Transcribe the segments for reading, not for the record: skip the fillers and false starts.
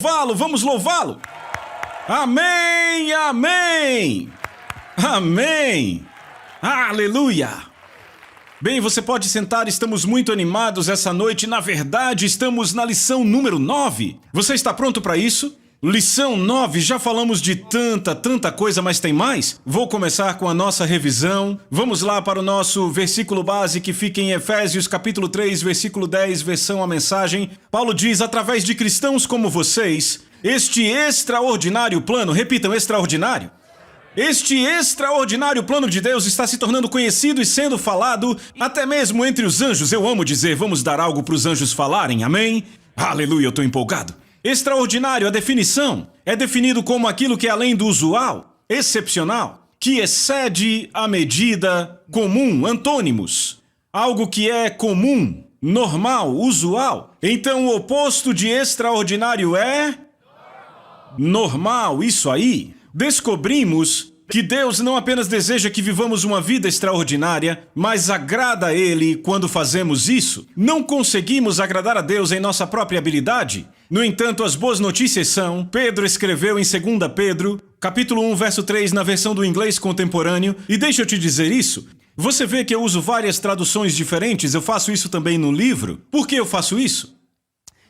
Vamos louvá-lo. Amém, amém, amém, aleluia. Bem, você pode sentar, estamos muito animados essa noite. Na verdade, estamos na lição número 9. Você está pronto para isso? Lição 9, já falamos de tanta coisa, mas tem mais? Vou começar com a nossa revisão. Vamos lá para o nosso versículo base que fica em Efésios capítulo 3, versículo 10, versão a mensagem. Paulo diz, através de cristãos como vocês, este extraordinário plano, repitam, extraordinário. Este extraordinário plano de Deus está se tornando conhecido e sendo falado até mesmo entre os anjos. Eu amo dizer, vamos dar algo para os anjos falarem, amém? Aleluia, eu estou empolgado. Extraordinário, a definição, é definido como aquilo que é além do usual, excepcional, que excede a medida comum, antônimos. Algo que é comum, normal, usual. Então o oposto de extraordinário é normal, isso aí. Descobrimos que Deus não apenas deseja que vivamos uma vida extraordinária, mas agrada a Ele quando fazemos isso. Não conseguimos agradar a Deus em nossa própria habilidade. No entanto, as boas notícias são, Pedro escreveu em 2 Pedro, capítulo 1, verso 3, na versão do inglês contemporâneo, e deixa eu te dizer isso. Você vê que eu uso várias traduções diferentes, eu faço isso também no livro. Por que eu faço isso?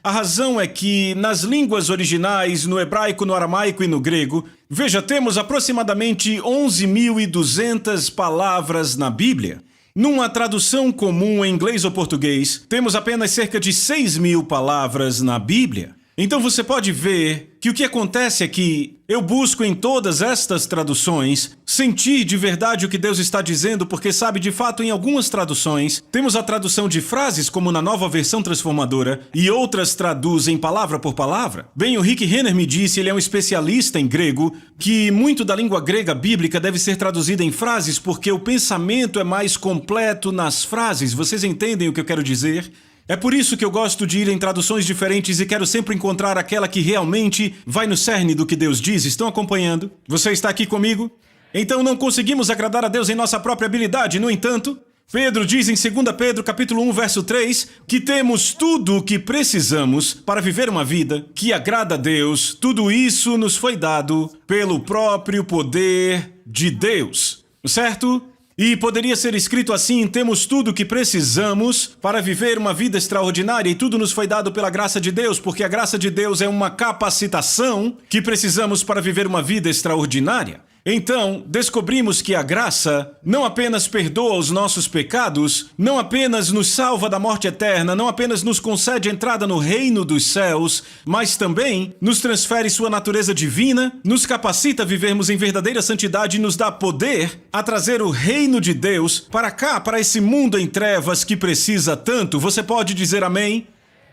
A razão é que, nas línguas originais, no hebraico, no aramaico e no grego, veja, temos aproximadamente 11.200 palavras na Bíblia. Numa tradução comum em inglês ou português, temos apenas cerca de 6.000 palavras na Bíblia. Então você pode ver que o que acontece é que eu busco em todas estas traduções sentir de verdade o que Deus está dizendo, porque sabe, de fato, em algumas traduções, temos a tradução de frases, como na Nova Versão Transformadora, e outras traduzem palavra por palavra. Bem, o Rick Renner me disse, ele é um especialista em grego, que muito da língua grega bíblica deve ser traduzida em frases, porque o pensamento é mais completo nas frases. Vocês entendem o que eu quero dizer? É por isso que eu gosto de ir em traduções diferentes e quero sempre encontrar aquela que realmente vai no cerne do que Deus diz. Estão acompanhando? Você está aqui comigo? Então não conseguimos agradar a Deus em nossa própria habilidade. No entanto, Pedro diz em 2 Pedro, capítulo 1, verso 3, que temos tudo o que precisamos para viver uma vida que agrada a Deus. Tudo isso nos foi dado pelo próprio poder de Deus, certo? E poderia ser escrito assim, temos tudo o que precisamos para viver uma vida extraordinária e tudo nos foi dado pela graça de Deus, porque a graça de Deus é uma capacitação que precisamos para viver uma vida extraordinária. Então, descobrimos que a graça não apenas perdoa os nossos pecados, não apenas nos salva da morte eterna, não apenas nos concede entrada no reino dos céus, mas também nos transfere sua natureza divina, nos capacita a vivermos em verdadeira santidade e nos dá poder a trazer o reino de Deus para cá, para esse mundo em trevas que precisa tanto. Você pode dizer amém?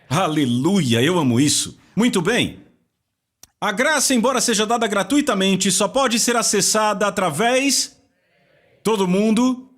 Aleluia, eu amo isso. Muito bem. A graça, embora seja dada gratuitamente, só pode ser acessada através... Todo mundo?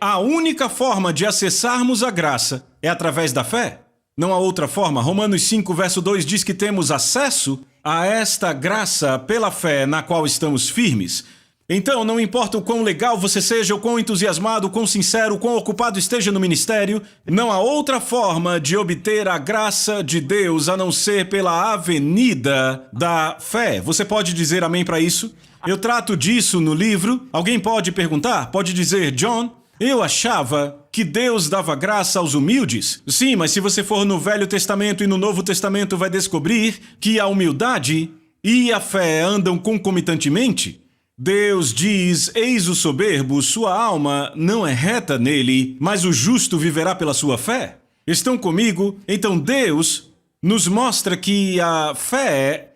A única forma de acessarmos a graça é através da fé. Não há outra forma. Romanos 5, verso 2 diz que temos acesso a esta graça pela fé na qual estamos firmes. Então, não importa o quão legal você seja, o quão entusiasmado, o quão sincero, o quão ocupado esteja no ministério, não há outra forma de obter a graça de Deus a não ser pela avenida da fé. Você pode dizer amém para isso? Eu trato disso no livro. Alguém pode perguntar? Pode dizer, John, eu achava que Deus dava graça aos humildes. Sim, mas se você for no Velho Testamento e no Novo Testamento, vai descobrir que a humildade e a fé andam concomitantemente. Deus diz, eis o soberbo, sua alma não é reta nele, mas o justo viverá pela sua fé. Estão comigo? Então Deus nos mostra que a fé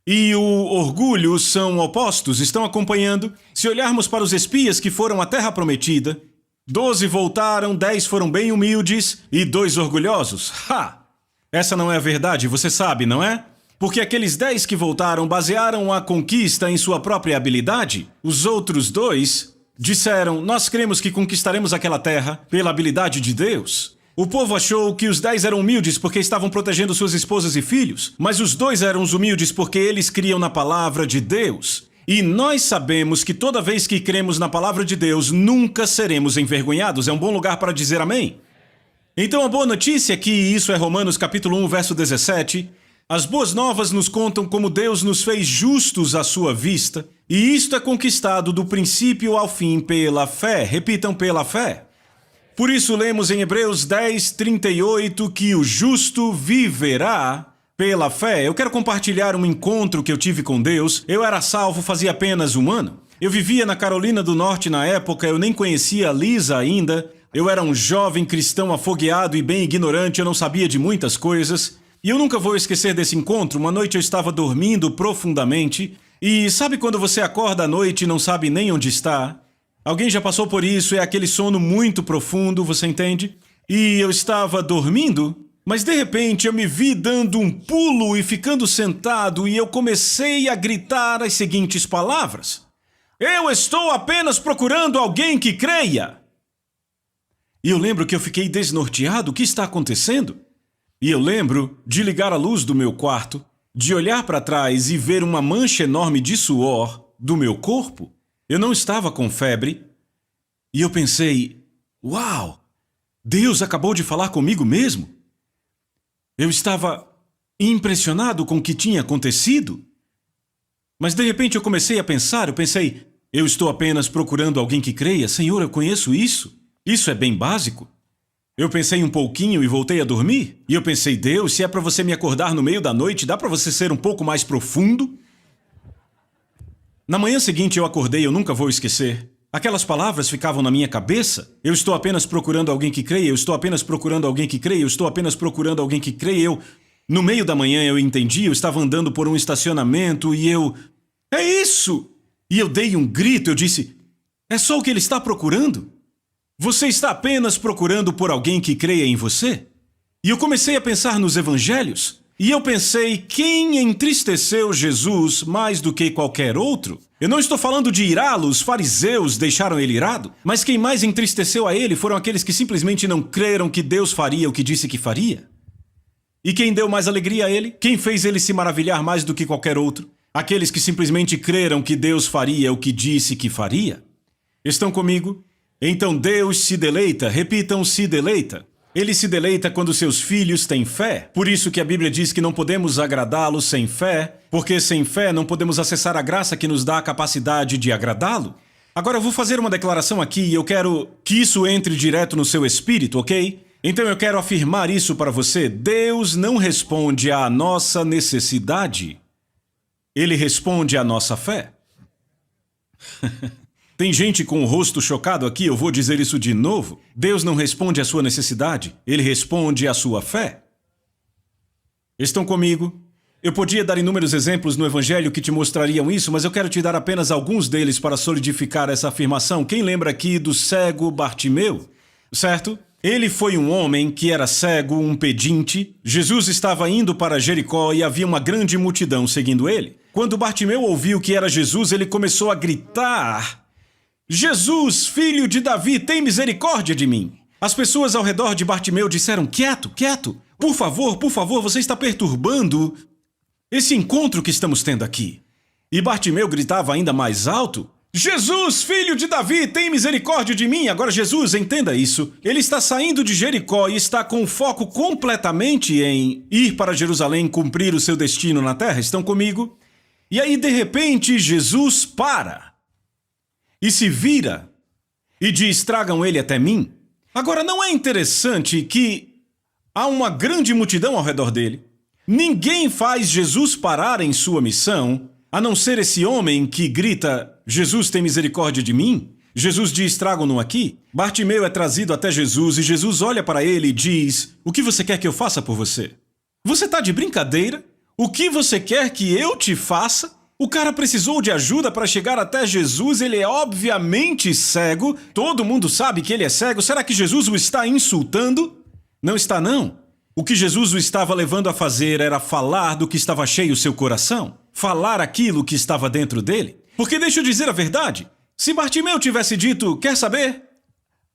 e o orgulho são opostos. Estão acompanhando? Se olharmos para os espias que foram à terra prometida, 12 voltaram, 10 foram bem humildes e 2 orgulhosos. Essa não é a verdade, você sabe, não é? Porque aqueles 10 que voltaram basearam a conquista em sua própria habilidade. Os outros 2 disseram, nós cremos que conquistaremos aquela terra pela habilidade de Deus. O povo achou que os 10 eram humildes porque estavam protegendo suas esposas e filhos, mas os 2 eram os humildes porque eles criam na palavra de Deus. E nós sabemos que toda vez que cremos na palavra de Deus, nunca seremos envergonhados. É um bom lugar para dizer amém. Então a boa notícia é que isso é Romanos capítulo 1, verso 17... As boas novas nos contam como Deus nos fez justos à sua vista, e isto é conquistado do princípio ao fim pela fé. Repitam, pela fé. Por isso lemos em Hebreus 10:38 que o justo viverá pela fé. Eu quero compartilhar um encontro que eu tive com Deus. Eu era salvo fazia apenas 1 ano. Eu vivia na Carolina do Norte na época, eu nem conhecia a Lisa ainda. Eu era um jovem cristão afogueado e bem ignorante, eu não sabia de muitas coisas. E eu nunca vou esquecer desse encontro. Uma noite eu estava dormindo profundamente. E sabe quando você acorda à noite e não sabe nem onde está? Alguém já passou por isso, é aquele sono muito profundo, você entende? E eu estava dormindo, mas de repente eu me vi dando um pulo e ficando sentado e eu comecei a gritar as seguintes palavras: eu estou apenas procurando alguém que creia. E eu lembro que eu fiquei desnorteado, o que está acontecendo? E eu lembro de ligar a luz do meu quarto, de olhar para trás e ver uma mancha enorme de suor do meu corpo. Eu não estava com febre. E eu pensei, uau, Deus acabou de falar comigo mesmo. Eu estava impressionado com o que tinha acontecido. Mas de repente eu comecei a pensar, eu estou apenas procurando alguém que creia. Senhor, eu conheço isso. Isso é bem básico. Eu pensei um pouquinho e voltei a dormir. E eu pensei, Deus, se é para você me acordar no meio da noite, dá para você ser um pouco mais profundo? Na manhã seguinte eu acordei, eu nunca vou esquecer. Aquelas palavras ficavam na minha cabeça. Eu estou apenas procurando alguém que creia, eu estou apenas procurando alguém que creia, eu estou apenas procurando alguém que creia. No meio da manhã eu entendi, eu estava andando por um estacionamento e é isso! E eu dei um grito, eu disse, é só o que ele está procurando? Você está apenas procurando por alguém que creia em você? E eu comecei a pensar nos evangelhos. E eu pensei, quem entristeceu Jesus mais do que qualquer outro? Eu não estou falando de irá-lo, os fariseus deixaram ele irado, mas quem mais entristeceu a ele foram aqueles que simplesmente não creram que Deus faria o que disse que faria. E quem deu mais alegria a ele? Quem fez ele se maravilhar mais do que qualquer outro? Aqueles que simplesmente creram que Deus faria o que disse que faria. Estão comigo? Então Deus se deleita, repitam, se deleita. Ele se deleita quando seus filhos têm fé. Por isso que a Bíblia diz que não podemos agradá-lo sem fé, porque sem fé não podemos acessar a graça que nos dá a capacidade de agradá-lo. Agora eu vou fazer uma declaração aqui e eu quero que isso entre direto no seu espírito, ok? Então eu quero afirmar isso para você. Deus não responde à nossa necessidade. Ele responde à nossa fé. Tem gente com o rosto chocado aqui, eu vou dizer isso de novo. Deus não responde à sua necessidade, Ele responde à sua fé. Estão comigo? Eu podia dar inúmeros exemplos no Evangelho que te mostrariam isso, mas eu quero te dar apenas alguns deles para solidificar essa afirmação. Quem lembra aqui do cego Bartimeu? Certo? Ele foi um homem que era cego, um pedinte. Jesus estava indo para Jericó e havia uma grande multidão seguindo ele. Quando Bartimeu ouviu que era Jesus, ele começou a gritar: Jesus, filho de Davi, tem misericórdia de mim. As pessoas ao redor de Bartimeu disseram, quieto, quieto. Por favor, você está perturbando esse encontro que estamos tendo aqui. E Bartimeu gritava ainda mais alto, Jesus, filho de Davi, tem misericórdia de mim. Agora Jesus, entenda isso. Ele está saindo de Jericó e está com o foco completamente em ir para Jerusalém cumprir o seu destino na terra. Estão comigo? E aí, de repente, Jesus para e se vira e diz, tragam ele até mim. Agora, não é interessante que há uma grande multidão ao redor dele? Ninguém faz Jesus parar em sua missão, a não ser esse homem que grita, Jesus tem misericórdia de mim? Jesus diz, tragam-no aqui. Bartimeu é trazido até Jesus e Jesus olha para ele e diz, o que você quer que eu faça por você? Você está de brincadeira? O que você quer que eu te faça? O cara precisou de ajuda para chegar até Jesus, ele é obviamente cego, todo mundo sabe que ele é cego, será que Jesus o está insultando? Não está não. O que Jesus o estava levando a fazer era falar do que estava cheio o seu coração, falar aquilo que estava dentro dele. Porque deixa eu dizer a verdade, se Bartimeu tivesse dito, quer saber?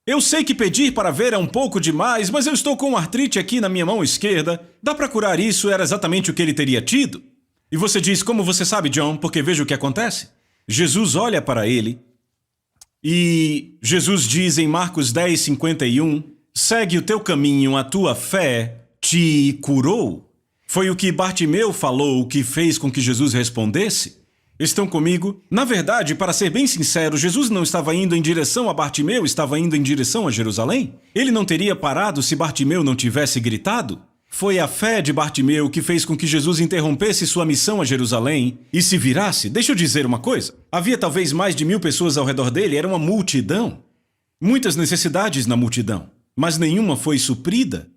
Eu sei que pedir para ver é um pouco demais, mas eu estou com artrite aqui na minha mão esquerda, dá para curar isso, era exatamente o que ele teria tido. E você diz, como você sabe, John? Porque veja o que acontece. Jesus olha para ele e Jesus diz em Marcos 10:51, segue o teu caminho, a tua fé te curou. Foi o que Bartimeu falou que fez com que Jesus respondesse? Estão comigo? Na verdade, para ser bem sincero, Jesus não estava indo em direção a Bartimeu, estava indo em direção a Jerusalém. Ele não teria parado se Bartimeu não tivesse gritado. Foi a fé de Bartimeu que fez com que Jesus interrompesse sua missão a Jerusalém e se virasse. Deixa eu dizer uma coisa. Havia talvez mais de 1000 pessoas ao redor dele, era uma multidão. Muitas necessidades na multidão, mas nenhuma foi suprida,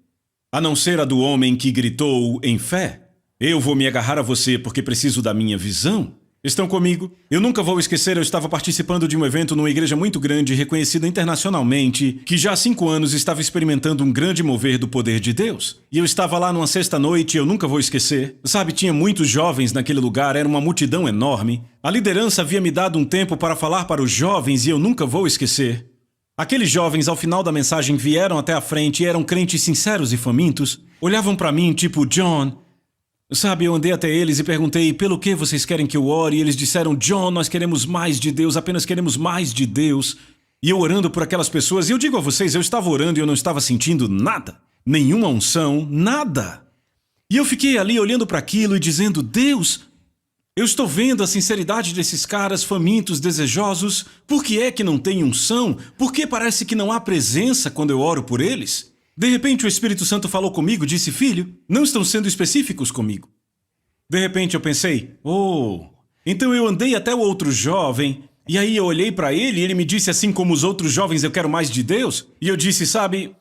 a não ser a do homem que gritou em fé: eu vou me agarrar a você porque preciso da minha visão. Estão comigo? Eu nunca vou esquecer, eu estava participando de um evento numa igreja muito grande, reconhecida internacionalmente, que já há 5 anos estava experimentando um grande mover do poder de Deus. E eu estava lá numa sexta-noite e eu nunca vou esquecer. Sabe, tinha muitos jovens naquele lugar, era uma multidão enorme. A liderança havia me dado um tempo para falar para os jovens e eu nunca vou esquecer. Aqueles jovens, ao final da mensagem, vieram até a frente e eram crentes sinceros e famintos. Olhavam para mim tipo: John... Sabe, eu andei até eles e perguntei: pelo que vocês querem que eu ore? E eles disseram: John, nós queremos mais de Deus, apenas queremos mais de Deus. E eu orando por aquelas pessoas, e eu digo a vocês, eu estava orando e eu não estava sentindo nada. Nenhuma unção, nada. E eu fiquei ali olhando para aquilo e dizendo: Deus, eu estou vendo a sinceridade desses caras famintos, desejosos. Por que é que não tem unção? Por que parece que não há presença quando eu oro por eles? De repente o Espírito Santo falou comigo, disse: filho, não estão sendo específicos comigo. De repente eu pensei: então eu andei até o outro jovem, e aí eu olhei para ele e ele me disse: assim como os outros jovens, eu quero mais de Deus. E eu disse: sabe,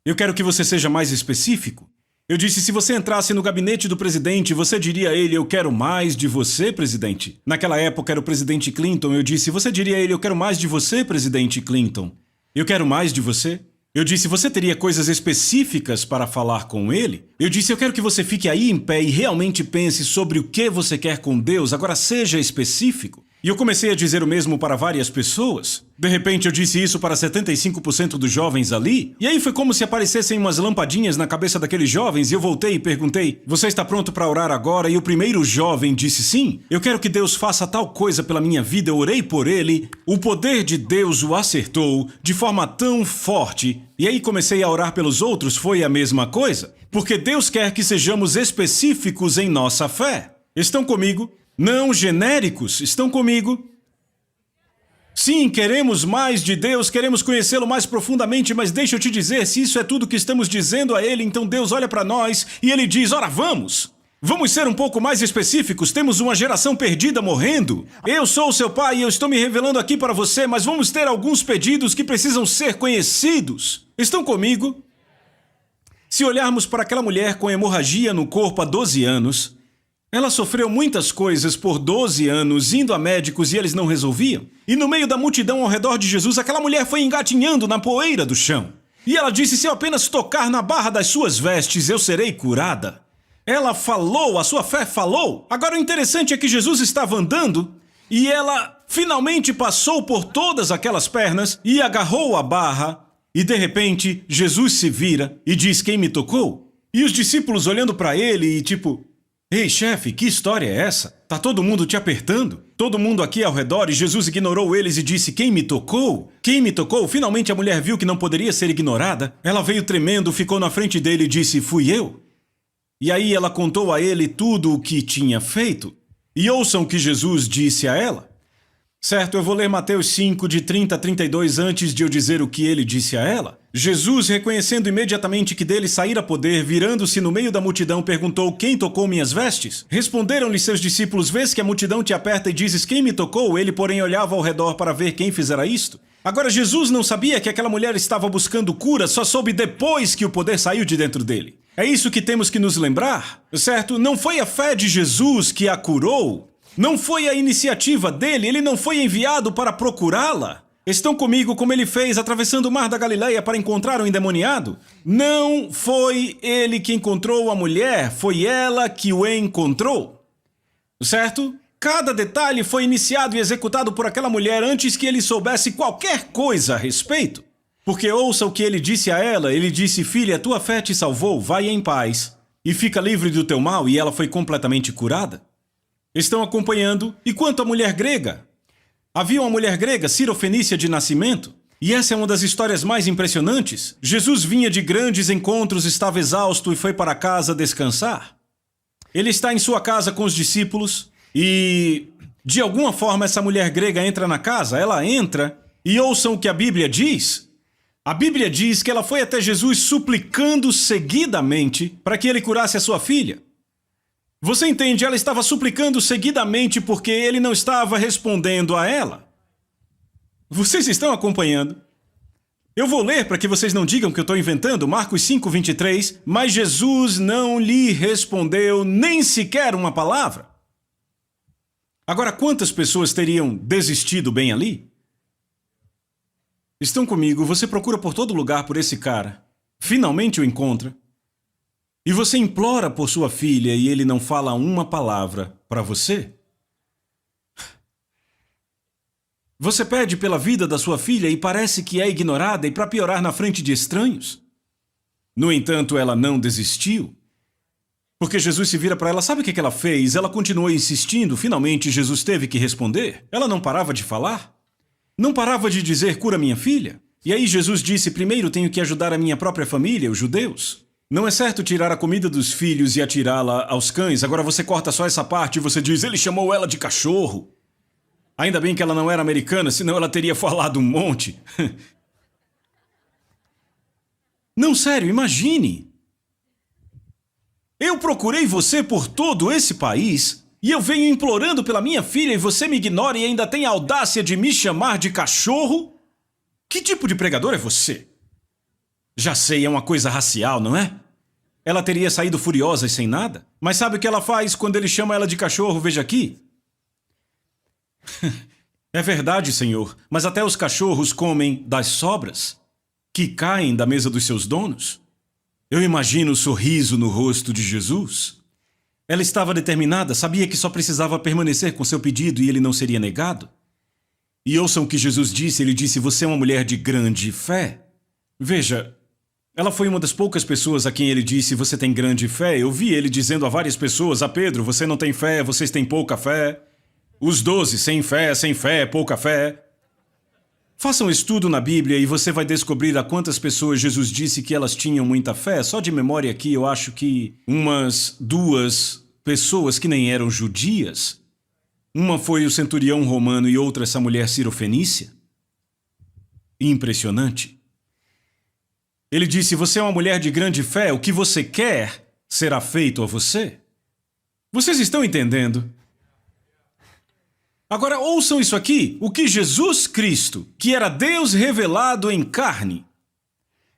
eu quero que você seja mais específico. Eu disse: se você entrasse no gabinete do presidente, você diria a ele: eu quero mais de você, presidente. Naquela época era o presidente Clinton. Eu disse: você diria a ele: eu quero mais de você, presidente Clinton. Eu quero mais de você. Eu disse: você teria coisas específicas para falar com ele? Eu disse: eu quero que você fique aí em pé e realmente pense sobre o que você quer com Deus, agora seja específico. E eu comecei a dizer o mesmo para várias pessoas. De repente eu disse isso para 75% dos jovens ali, e aí foi como se aparecessem umas lampadinhas na cabeça daqueles jovens, e eu voltei e perguntei: você está pronto para orar agora? E o primeiro jovem disse: sim, eu quero que Deus faça tal coisa pela minha vida. Eu orei por ele, o poder de Deus o acertou de forma tão forte. E aí comecei a orar pelos outros, foi a mesma coisa, porque Deus quer que sejamos específicos em nossa fé. Estão comigo? Não genéricos, estão comigo? Sim, queremos mais de Deus, queremos conhecê-lo mais profundamente, mas deixa eu te dizer, se isso é tudo que estamos dizendo a Ele, então Deus olha para nós e Ele diz: ora, vamos! Vamos ser um pouco mais específicos, temos uma geração perdida morrendo. Eu sou o seu pai e eu estou me revelando aqui para você, mas vamos ter alguns pedidos que precisam ser conhecidos. Estão comigo? Se olharmos para aquela mulher com hemorragia no corpo há 12 anos... ela sofreu muitas coisas por 12 anos, indo a médicos e eles não resolviam. E no meio da multidão ao redor de Jesus, aquela mulher foi engatinhando na poeira do chão. E ela disse: se eu apenas tocar na barra das suas vestes, eu serei curada. Ela falou, a sua fé falou. Agora o interessante é que Jesus estava andando e ela finalmente passou por todas aquelas pernas e agarrou a barra. E de repente, Jesus se vira e diz: quem me tocou? E os discípulos olhando para ele e tipo... ei, chefe, que história é essa? Tá todo mundo te apertando? Todo mundo aqui ao redor, e Jesus ignorou eles e disse: quem me tocou? Quem me tocou? Finalmente a mulher viu que não poderia ser ignorada. Ela veio tremendo, ficou na frente dele e disse: fui eu. E aí ela contou a ele tudo o que tinha feito. E ouçam o que Jesus disse a ela. Certo, eu vou ler Mateus 5, de 30 a 32, antes de eu dizer o que ele disse a ela. Jesus, reconhecendo imediatamente que dele saíra poder, virando-se no meio da multidão, perguntou: quem tocou minhas vestes? Responderam-lhe seus discípulos: vês que a multidão te aperta e dizes: quem me tocou? Ele, porém, olhava ao redor para ver quem fizera isto. Agora, Jesus não sabia que aquela mulher estava buscando cura, só soube depois que o poder saiu de dentro dele. É isso que temos que nos lembrar, certo? Não foi a fé de Jesus que a curou. Não foi a iniciativa dele, ele não foi enviado para procurá-la. Estão comigo como ele fez atravessando o mar da Galileia para encontrar o endemoniado? Não foi ele que encontrou a mulher, foi ela que o encontrou. Certo? Cada detalhe foi iniciado e executado por aquela mulher antes que ele soubesse qualquer coisa a respeito. Porque ouça o que ele disse a ela, ele disse: filha, tua fé te salvou, vai em paz e fica livre do teu mal, e ela foi completamente curada. Estão acompanhando? E quanto à mulher grega? Havia uma mulher grega, cirofenícia de nascimento, e essa é uma das histórias mais impressionantes. Jesus vinha de grandes encontros, estava exausto e foi para casa descansar. Ele está em sua casa com os discípulos e, de alguma forma, essa mulher grega entra na casa. Ela entra e ouçam o que a Bíblia diz. A Bíblia diz que ela foi até Jesus suplicando seguidamente para que ele curasse a sua filha. Você entende? Ela estava suplicando seguidamente porque ele não estava respondendo a ela. Vocês estão acompanhando? Eu vou ler para que vocês não digam que eu estou inventando. Marcos 5:23. Mas Jesus não lhe respondeu nem sequer uma palavra. Agora, quantas pessoas teriam desistido bem ali? Estão comigo? Você procura por todo lugar por esse cara. Finalmente o encontra. E você implora por sua filha e ele não fala uma palavra para você? Você pede pela vida da sua filha e parece que é ignorada e para piorar na frente de estranhos. No entanto, ela não desistiu. Porque Jesus se vira para ela, sabe o que ela fez? Ela continuou insistindo, finalmente Jesus teve que responder. Ela não parava de falar. Não parava de dizer, cura minha filha. E aí Jesus disse, primeiro tenho que ajudar a minha própria família, os judeus. Não é certo tirar a comida dos filhos e atirá-la aos cães. Agora você corta só essa parte e você diz, ele chamou ela de cachorro. Ainda bem que ela não era americana, senão ela teria falado um monte. Não, sério, imagine. Eu procurei você por todo esse país e eu venho implorando pela minha filha e você me ignora e ainda tem a audácia de me chamar de cachorro? Que tipo de pregador é você? Já sei, é uma coisa racial, não é? Ela teria saído furiosa e sem nada. Mas sabe o que ela faz quando ele chama ela de cachorro? Veja aqui. É verdade, Senhor, mas até os cachorros comem das sobras que caem da mesa dos seus donos. Eu imagino o sorriso no rosto de Jesus. Ela estava determinada, sabia que só precisava permanecer com seu pedido e ele não seria negado. E ouçam o que Jesus disse, ele disse, você é uma mulher de grande fé. Veja, ela foi uma das poucas pessoas a quem ele disse, você tem grande fé. Eu vi ele dizendo a várias pessoas, a Pedro, você não tem fé, vocês têm pouca fé. Os 12, sem fé, pouca fé. Faça um estudo na Bíblia e você vai descobrir a quantas pessoas Jesus disse que elas tinham muita fé. Só de memória aqui, eu acho que umas 2 pessoas que nem eram judias. Uma foi o centurião romano e outra essa mulher cirofenícia. Impressionante. Ele disse, você é uma mulher de grande fé, o que você quer será feito a você. Vocês estão entendendo? Agora ouçam isso aqui, o que Jesus Cristo, que era Deus revelado em carne,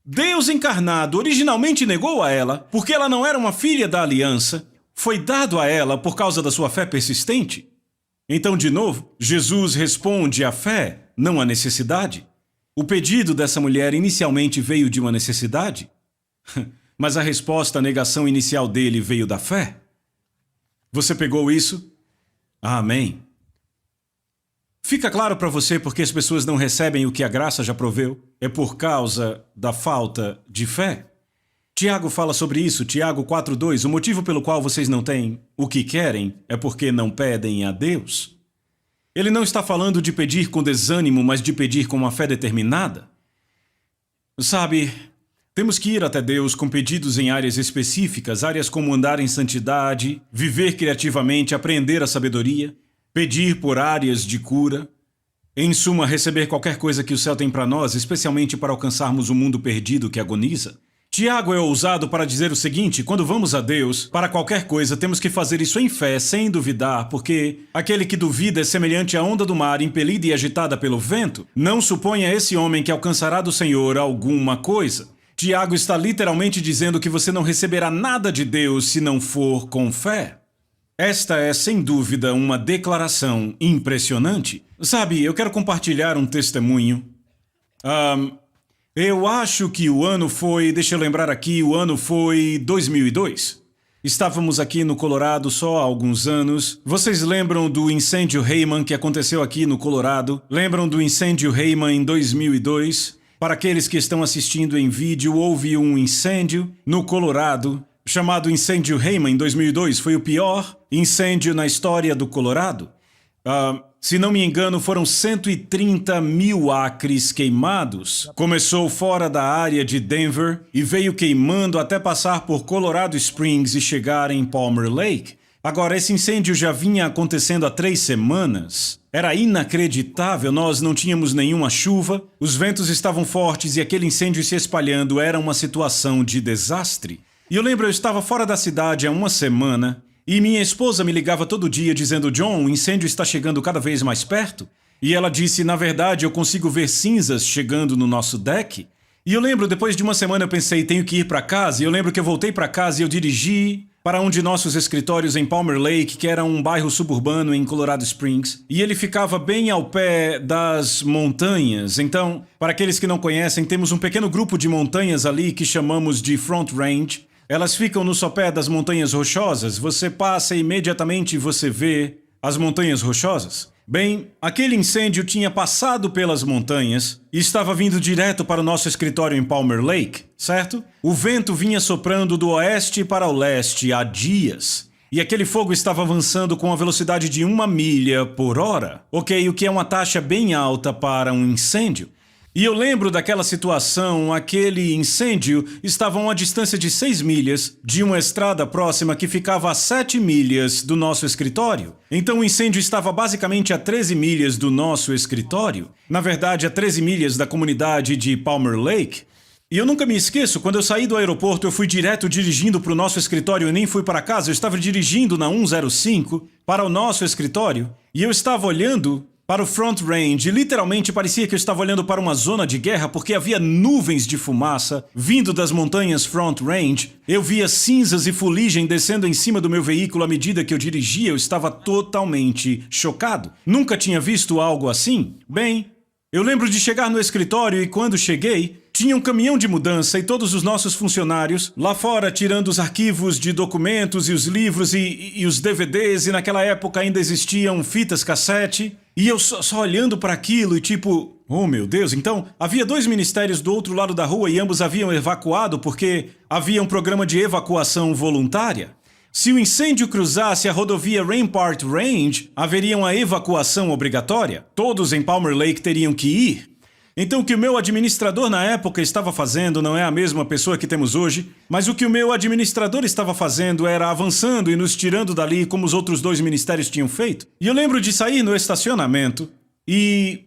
Deus encarnado, originalmente negou a ela, porque ela não era uma filha da aliança, foi dado a ela por causa da sua fé persistente. Então, de novo, Jesus responde à fé, não à necessidade. O pedido dessa mulher inicialmente veio de uma necessidade, mas a resposta à negação inicial dele veio da fé. Você pegou isso? Amém. Fica claro para você porque as pessoas não recebem o que a graça já proveu? É por causa da falta de fé. Tiago fala sobre isso, Tiago 4:2. O motivo pelo qual vocês não têm o que querem é porque não pedem a Deus. Ele não está falando de pedir com desânimo, mas de pedir com uma fé determinada. Sabe, temos que ir até Deus com pedidos em áreas específicas, áreas como andar em santidade, viver criativamente, aprender a sabedoria. Pedir por áreas de cura, em suma, receber qualquer coisa que o céu tem para nós, especialmente para alcançarmos o mundo perdido que agoniza. Tiago é ousado para dizer o seguinte, quando vamos a Deus, para qualquer coisa, temos que fazer isso em fé, sem duvidar, porque aquele que duvida é semelhante à onda do mar, impelida e agitada pelo vento. Não suponha esse homem que alcançará do Senhor alguma coisa. Tiago está literalmente dizendo que você não receberá nada de Deus se não for com fé. Esta é, sem dúvida, uma declaração impressionante. Sabe, eu quero compartilhar um testemunho. Eu acho que o ano foi... Deixa eu lembrar aqui, o ano foi 2002. Estávamos aqui no Colorado só há alguns anos. Vocês lembram do incêndio Hayman que aconteceu aqui no Colorado? Lembram do incêndio Hayman em 2002? Para aqueles que estão assistindo em vídeo, houve um incêndio no Colorado chamado Incêndio Hayman em 2002. Foi o pior incêndio na história do Colorado. Se não me engano, foram 130 mil acres queimados. Começou fora da área de Denver e veio queimando até passar por Colorado Springs e chegar em Palmer Lake. Agora, esse incêndio já vinha acontecendo há 3 semanas. Era inacreditável, nós não tínhamos nenhuma chuva, os ventos estavam fortes e aquele incêndio se espalhando era uma situação de desastre. E eu lembro, eu estava fora da cidade há uma semana e minha esposa me ligava todo dia dizendo: John, o incêndio está chegando cada vez mais perto. E ela disse: na verdade, eu consigo ver cinzas chegando no nosso deck. E eu lembro, depois de uma semana eu pensei, tenho que ir para casa. E eu lembro que eu voltei para casa e eu dirigi para um de nossos escritórios em Palmer Lake, que era um bairro suburbano em Colorado Springs. E ele ficava bem ao pé das montanhas. Então, para aqueles que não conhecem, temos um pequeno grupo de montanhas ali que chamamos de Front Range. Elas ficam no sopé das montanhas rochosas. Você passa e imediatamente você vê as montanhas rochosas. Bem, aquele incêndio tinha passado pelas montanhas e estava vindo direto para o nosso escritório em Palmer Lake, certo? O vento vinha soprando do oeste para o leste há dias. E aquele fogo estava avançando com a velocidade de 1 milha por hora. Ok, o que é uma taxa bem alta para um incêndio. E eu lembro daquela situação, aquele incêndio estava a uma distância de 6 milhas de uma estrada próxima que ficava a 7 milhas do nosso escritório. Então o incêndio estava basicamente a 13 milhas do nosso escritório. Na verdade, a 13 milhas da comunidade de Palmer Lake. E eu nunca me esqueço, quando eu saí do aeroporto, eu fui direto dirigindo para o nosso escritório e nem fui para casa. Eu estava dirigindo na 105 para o nosso escritório e eu estava olhando para o Front Range, literalmente parecia que eu estava olhando para uma zona de guerra porque havia nuvens de fumaça vindo das montanhas Front Range. Eu via cinzas e fuligem descendo em cima do meu veículo à medida que eu dirigia. Eu estava totalmente chocado. Nunca tinha visto algo assim. Bem, eu lembro de chegar no escritório e quando cheguei, tinha um caminhão de mudança e todos os nossos funcionários lá fora tirando os arquivos de documentos e os livros e os DVDs, e naquela época ainda existiam fitas cassete. E eu só olhando para aquilo e tipo, oh meu Deus, então havia 2 ministérios do outro lado da rua e ambos haviam evacuado porque havia um programa de evacuação voluntária. Se o incêndio cruzasse a rodovia Rampart Range, haveria uma evacuação obrigatória. Todos em Palmer Lake teriam que ir. Então o que o meu administrador na época estava fazendo não é a mesma pessoa que temos hoje, mas o que o meu administrador estava fazendo era avançando e nos tirando dali como os outros 2 ministérios tinham feito. E eu lembro de sair no estacionamento e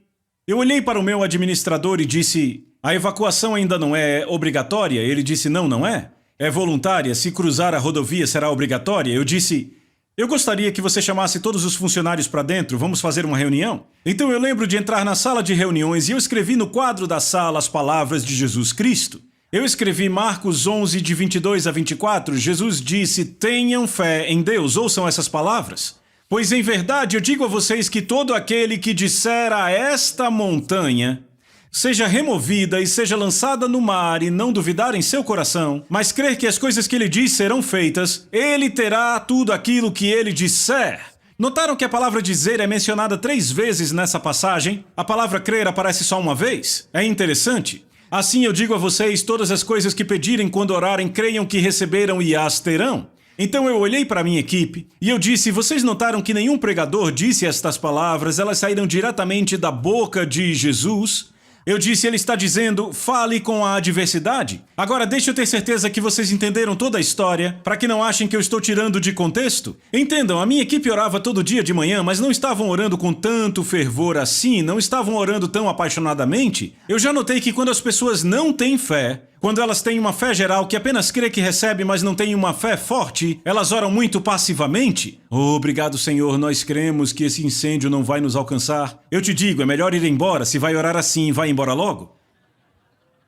eu olhei para o meu administrador e disse: a evacuação ainda não é obrigatória? Ele disse: não é. É voluntária, se cruzar a rodovia será obrigatória. Eu disse: eu gostaria que você chamasse todos os funcionários para dentro, vamos fazer uma reunião? Então eu lembro de entrar na sala de reuniões e eu escrevi no quadro da sala as palavras de Jesus Cristo. Eu escrevi Marcos 11, de 22 a 24, Jesus disse: tenham fé em Deus, ouçam essas palavras. Pois em verdade eu digo a vocês que todo aquele que disser a esta montanha, seja removida e seja lançada no mar e não duvidar em seu coração, mas crer que as coisas que ele diz serão feitas, ele terá tudo aquilo que ele disser. Notaram que a palavra dizer é mencionada 3 vezes nessa passagem? A palavra crer aparece só uma vez? É interessante. Assim eu digo a vocês, todas as coisas que pedirem quando orarem, creiam que receberam e as terão. Então eu olhei para a minha equipe e eu disse: vocês notaram que nenhum pregador disse estas palavras, elas saíram diretamente da boca de Jesus? Eu disse, ele está dizendo, fale com a adversidade. Agora, deixa eu ter certeza que vocês entenderam toda a história, para que não achem que eu estou tirando de contexto. Entendam, a minha equipe orava todo dia de manhã, mas não estavam orando com tanto fervor assim, não estavam orando tão apaixonadamente. Eu já notei que quando as pessoas não têm fé, quando elas têm uma fé geral que apenas crê que recebe, mas não tem uma fé forte, elas oram muito passivamente. Obrigado, Senhor, nós cremos que esse incêndio não vai nos alcançar. Eu te digo, é melhor ir embora. Se vai orar assim, vai embora logo.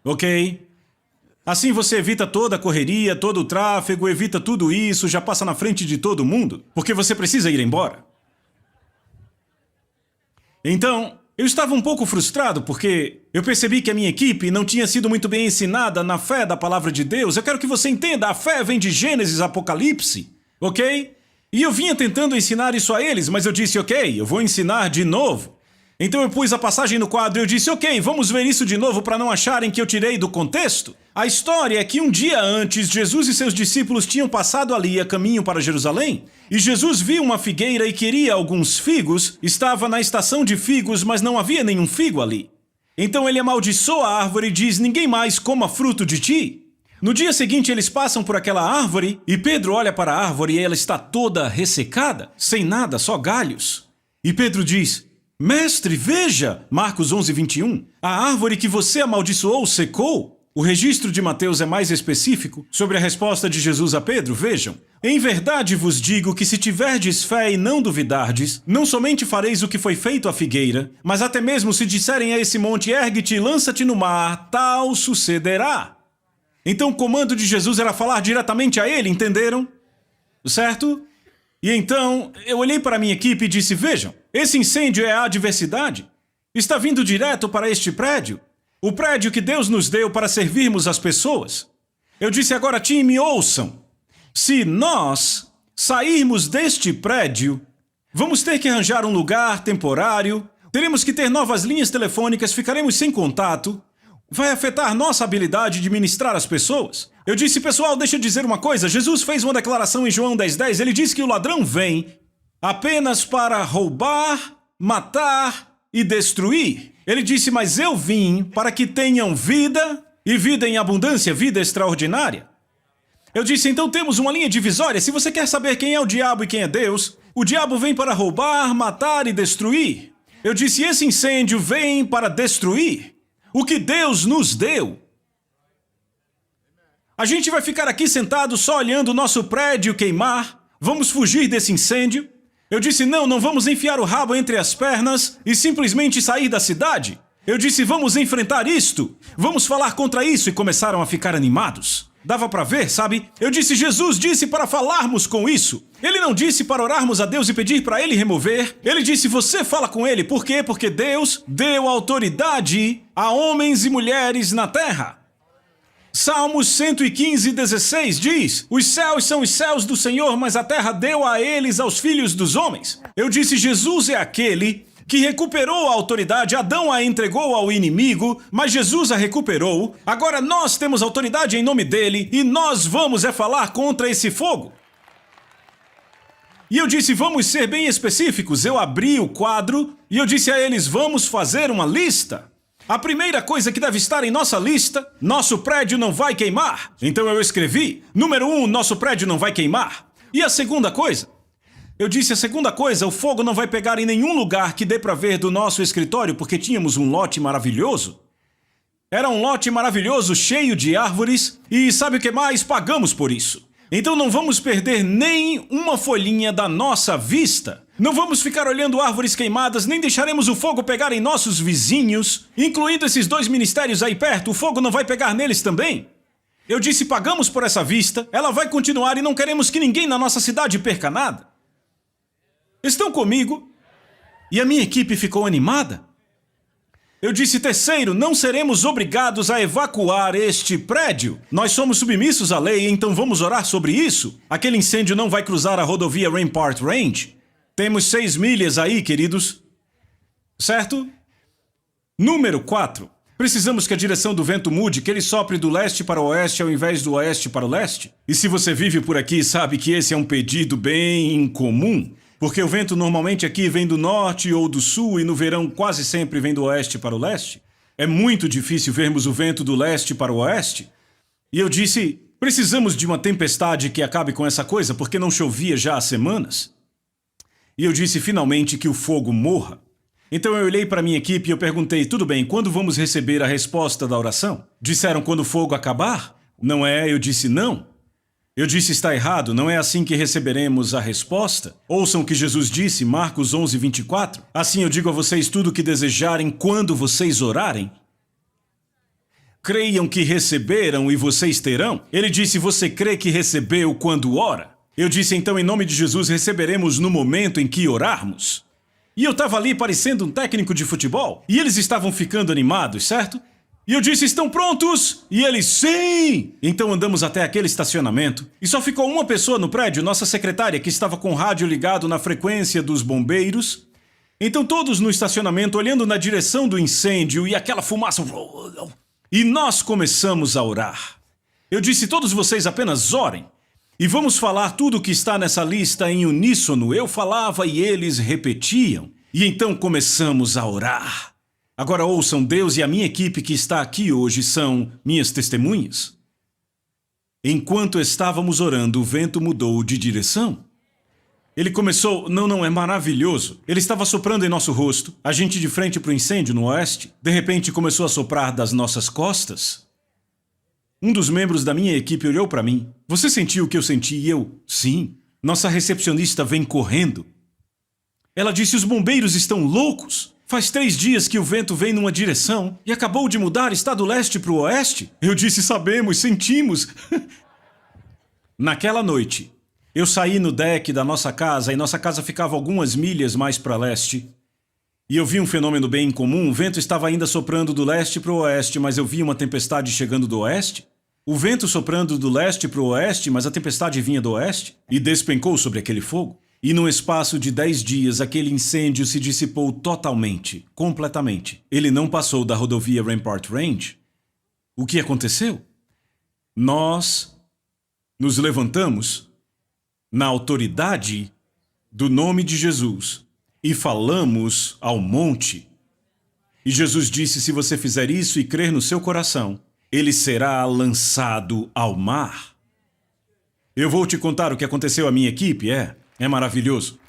Ok? Assim você evita toda a correria, todo o tráfego, evita tudo isso, já passa na frente de todo mundo, porque você precisa ir embora. Então, eu estava um pouco frustrado porque eu percebi que a minha equipe não tinha sido muito bem ensinada na fé da palavra de Deus. Eu quero que você entenda, a fé vem de Gênesis, Apocalipse, ok? E eu vinha tentando ensinar isso a eles, mas eu disse, ok, eu vou ensinar de novo. Então eu pus a passagem no quadro e eu disse, ok, vamos ver isso de novo para não acharem que eu tirei do contexto. A história é que um dia antes, Jesus e seus discípulos tinham passado ali a caminho para Jerusalém, e Jesus viu uma figueira e queria alguns figos, estava na estação de figos, mas não havia nenhum figo ali. Então ele amaldiçoa a árvore e diz, ninguém mais coma fruto de ti. No dia seguinte eles passam por aquela árvore, e Pedro olha para a árvore e ela está toda ressecada, sem nada, só galhos. E Pedro diz, Mestre, veja, Marcos 11:21, a árvore que você amaldiçoou secou. O registro de Mateus é mais específico sobre a resposta de Jesus a Pedro, vejam. Em verdade vos digo que se tiverdes fé e não duvidardes, não somente fareis o que foi feito à figueira, mas até mesmo se disserem a esse monte, ergue-te e lança-te no mar, tal sucederá. Então o comando de Jesus era falar diretamente a ele, entenderam? Certo? E então, eu olhei para a minha equipe e disse, vejam, esse incêndio é a adversidade. Está vindo direto para este prédio. O prédio que Deus nos deu para servirmos as pessoas. Eu disse agora, time, ouçam. Se nós sairmos deste prédio, vamos ter que arranjar um lugar temporário, teremos que ter novas linhas telefônicas, ficaremos sem contato. Vai afetar nossa habilidade de ministrar as pessoas. Eu disse, pessoal, deixa eu dizer uma coisa. Jesus fez uma declaração em João 10:10. Ele disse que o ladrão vem apenas para roubar, matar e destruir. Ele disse, mas eu vim para que tenham vida e vida em abundância, vida extraordinária. Eu disse, então temos uma linha divisória. Se você quer saber quem é o diabo e quem é Deus, o diabo vem para roubar, matar e destruir. Eu disse, esse incêndio vem para destruir o que Deus nos deu. A gente vai ficar aqui sentado só olhando o nosso prédio queimar? Vamos fugir desse incêndio? Eu disse, não vamos enfiar o rabo entre as pernas e simplesmente sair da cidade. Eu disse, vamos enfrentar isto. Vamos falar contra isso. E começaram a ficar animados. Dava para ver, sabe? Eu disse, Jesus disse para falarmos com isso. Ele não disse para orarmos a Deus e pedir para Ele remover. Ele disse, você fala com Ele. Por quê? Porque Deus deu autoridade a homens e mulheres na terra. Salmos 115:16 diz, os céus são os céus do Senhor, mas a terra deu a eles aos filhos dos homens. Eu disse, Jesus é aquele que recuperou a autoridade. Adão a entregou ao inimigo, mas Jesus a recuperou. Agora nós temos autoridade em nome dele e nós vamos falar contra esse fogo. E eu disse, vamos ser bem específicos. Eu abri o quadro e eu disse a eles, vamos fazer uma lista. A primeira coisa que deve estar em nossa lista, nosso prédio não vai queimar. Então eu escrevi, número 1, nosso prédio não vai queimar. E a segunda coisa? Eu disse, a segunda coisa, o fogo não vai pegar em nenhum lugar que dê para ver do nosso escritório, porque tínhamos um lote maravilhoso. Era um lote maravilhoso, cheio de árvores, e sabe o que mais? Pagamos por isso. Então não vamos perder nem uma folhinha da nossa vista. Não vamos ficar olhando árvores queimadas, nem deixaremos o fogo pegar em nossos vizinhos, incluindo esses 2 ministérios aí perto. O fogo não vai pegar neles também. Eu disse, pagamos por essa vista, ela vai continuar e não queremos que ninguém na nossa cidade perca nada. Estão comigo? E a minha equipe ficou animada. Eu disse, terceiro, não seremos obrigados a evacuar este prédio. Nós somos submissos à lei, então vamos orar sobre isso. Aquele incêndio não vai cruzar a rodovia Rampart Range. Temos 6 milhas aí, queridos. Certo? Número 4. Precisamos que a direção do vento mude, que ele sopre do leste para o oeste ao invés do oeste para o leste. E se você vive por aqui, sabe que esse é um pedido bem incomum. Porque o vento normalmente aqui vem do norte ou do sul e no verão quase sempre vem do oeste para o leste. É muito difícil vermos o vento do leste para o oeste. E eu disse, precisamos de uma tempestade que acabe com essa coisa, porque não chovia já há semanas. E eu disse finalmente que o fogo morra. Então eu olhei para minha equipe e eu perguntei, tudo bem, quando vamos receber a resposta da oração? Disseram quando o fogo acabar? Não é, eu disse não. Eu disse, está errado, não é assim que receberemos a resposta. Ouçam o que Jesus disse, Marcos 11:24. Assim eu digo a vocês tudo o que desejarem quando vocês orarem. Creiam que receberam e vocês terão. Ele disse, você crê que recebeu quando ora? Eu disse, então, em nome de Jesus, receberemos no momento em que orarmos. E eu estava ali parecendo um técnico de futebol. E eles estavam ficando animados, certo? E eu disse, estão prontos? E eles, sim! Então andamos até aquele estacionamento. E só ficou uma pessoa no prédio, nossa secretária, que estava com o rádio ligado na frequência dos bombeiros. Então todos no estacionamento olhando na direção do incêndio e aquela fumaça. E nós começamos a orar. Eu disse, todos vocês apenas orem. E vamos falar tudo o que está nessa lista em uníssono. Eu falava e eles repetiam. E então começamos a orar. Agora ouçam, Deus e a minha equipe que está aqui hoje são minhas testemunhas. Enquanto estávamos orando, o vento mudou de direção. Ele começou, não, é maravilhoso. Ele estava soprando em nosso rosto, a gente de frente para o incêndio no oeste. De repente começou a soprar das nossas costas. Um dos membros da minha equipe olhou para mim. Você sentiu o que eu senti? E eu, sim. Nossa recepcionista vem correndo. Ela disse, os bombeiros estão loucos. Faz 3 dias que o vento vem numa direção e acabou de mudar, está do leste para o oeste. Eu disse, sabemos, sentimos. Naquela noite, eu saí no deck da nossa casa e nossa casa ficava algumas milhas mais para leste. E eu vi um fenômeno bem incomum, o vento estava ainda soprando do leste para o oeste, mas eu vi uma tempestade chegando do oeste. O vento soprando do leste para o oeste, mas a tempestade vinha do oeste e despencou sobre aquele fogo. E num espaço de 10 dias, aquele incêndio se dissipou totalmente, completamente. Ele não passou da rodovia Rampart Range. O que aconteceu? Nós nos levantamos na autoridade do nome de Jesus e falamos ao monte. E Jesus disse, se você fizer isso e crer no seu coração, ele será lançado ao mar. Eu vou te contar o que aconteceu à minha equipe, é maravilhoso.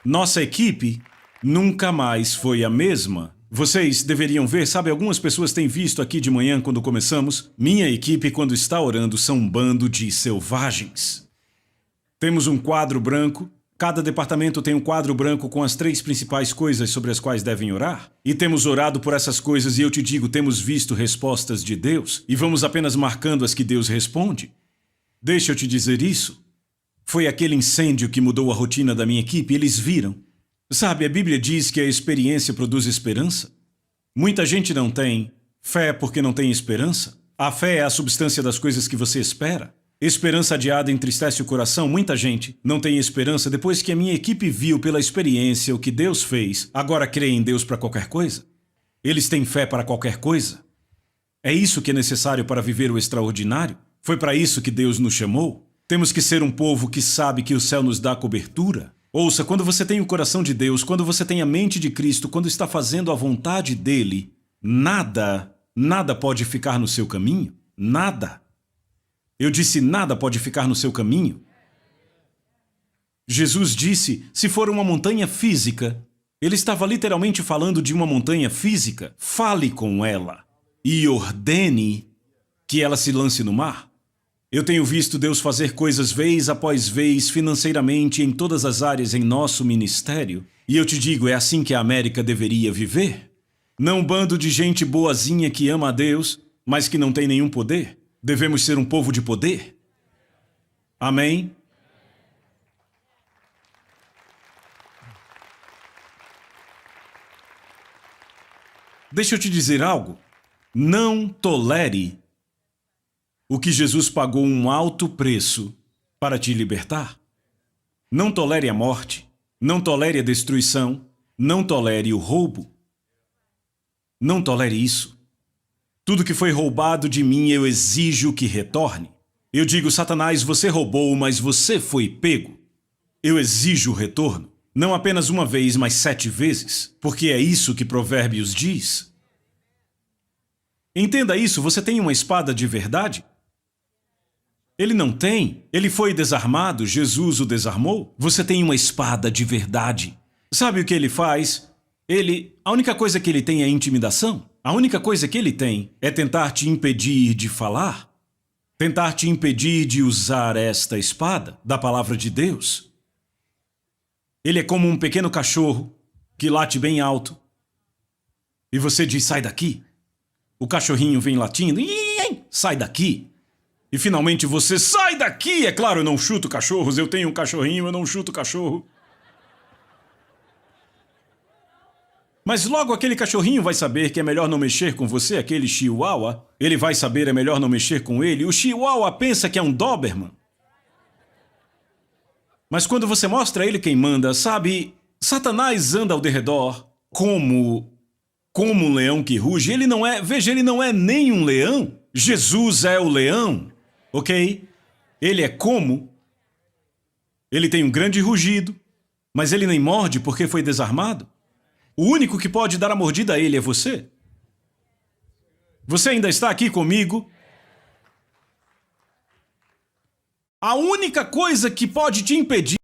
Nossa equipe nunca mais foi a mesma. Vocês deveriam ver, sabe, algumas pessoas têm visto aqui de manhã quando começamos. Minha equipe, quando está orando, são um bando de selvagens. Temos um quadro branco. Cada departamento tem um quadro branco com as 3 principais coisas sobre as quais devem orar. E temos orado por essas coisas e eu te digo, temos visto respostas de Deus e vamos apenas marcando as que Deus responde. Deixa eu te dizer isso. Foi aquele incêndio que mudou a rotina da minha equipe, eles viram. Sabe, a Bíblia diz que a experiência produz esperança. Muita gente não tem fé porque não tem esperança. A fé é a substância das coisas que você espera. Esperança adiada entristece o coração. Muita gente não tem esperança depois que a minha equipe viu pela experiência o que Deus fez. Agora crê em Deus para qualquer coisa. Eles têm fé para qualquer coisa. É isso que é necessário para viver o extraordinário. Foi para isso que Deus nos chamou. Temos que ser um povo que sabe que o céu nos dá cobertura. Ouça, quando você tem o coração de Deus, quando você tem a mente de Cristo, quando está fazendo a vontade dele, nada pode ficar no seu caminho. Nada. Eu disse, nada pode ficar no seu caminho. Jesus disse, se for uma montanha física, ele estava literalmente falando de uma montanha física. Fale com ela e ordene que ela se lance no mar. Eu tenho visto Deus fazer coisas vez após vez financeiramente em todas as áreas em nosso ministério. E eu te digo, é assim que a América deveria viver. Não um bando de gente boazinha que ama a Deus, mas que não tem nenhum poder. Devemos ser um povo de poder. Amém? Deixa eu te dizer algo. Não tolere o que Jesus pagou um alto preço para te libertar. Não tolere a morte, não tolere a destruição, não tolere o roubo. Não tolere isso. Tudo que foi roubado de mim eu exijo que retorne. Eu digo, Satanás, você roubou, mas você foi pego. Eu exijo o retorno. Não apenas uma vez, mas 7 vezes, porque é isso que Provérbios diz. Entenda isso, você tem uma espada de verdade? Ele não tem. Ele foi desarmado, Jesus o desarmou. Você tem uma espada de verdade. Sabe o que ele faz? A única coisa que ele tem é intimidação. A única coisa que ele tem é tentar te impedir de falar. Tentar te impedir de usar esta espada da palavra de Deus. Ele é como um pequeno cachorro que late bem alto. E você diz, sai daqui. O cachorrinho vem latindo, sai daqui. E finalmente você sai daqui! É claro, eu não chuto cachorros, eu tenho um cachorrinho, eu não chuto cachorro. Mas logo aquele cachorrinho vai saber que é melhor não mexer com você, aquele chihuahua. Ele vai saber é melhor não mexer com ele. O chihuahua pensa que é um Doberman. Mas quando você mostra a ele quem manda, sabe, Satanás anda ao derredor como um leão que ruge. Ele não é nem um leão. Jesus é o leão, ok? Ele é como? Ele tem um grande rugido, mas ele nem morde porque foi desarmado. O único que pode dar a mordida a ele é você. Você ainda está aqui comigo? A única coisa que pode te impedir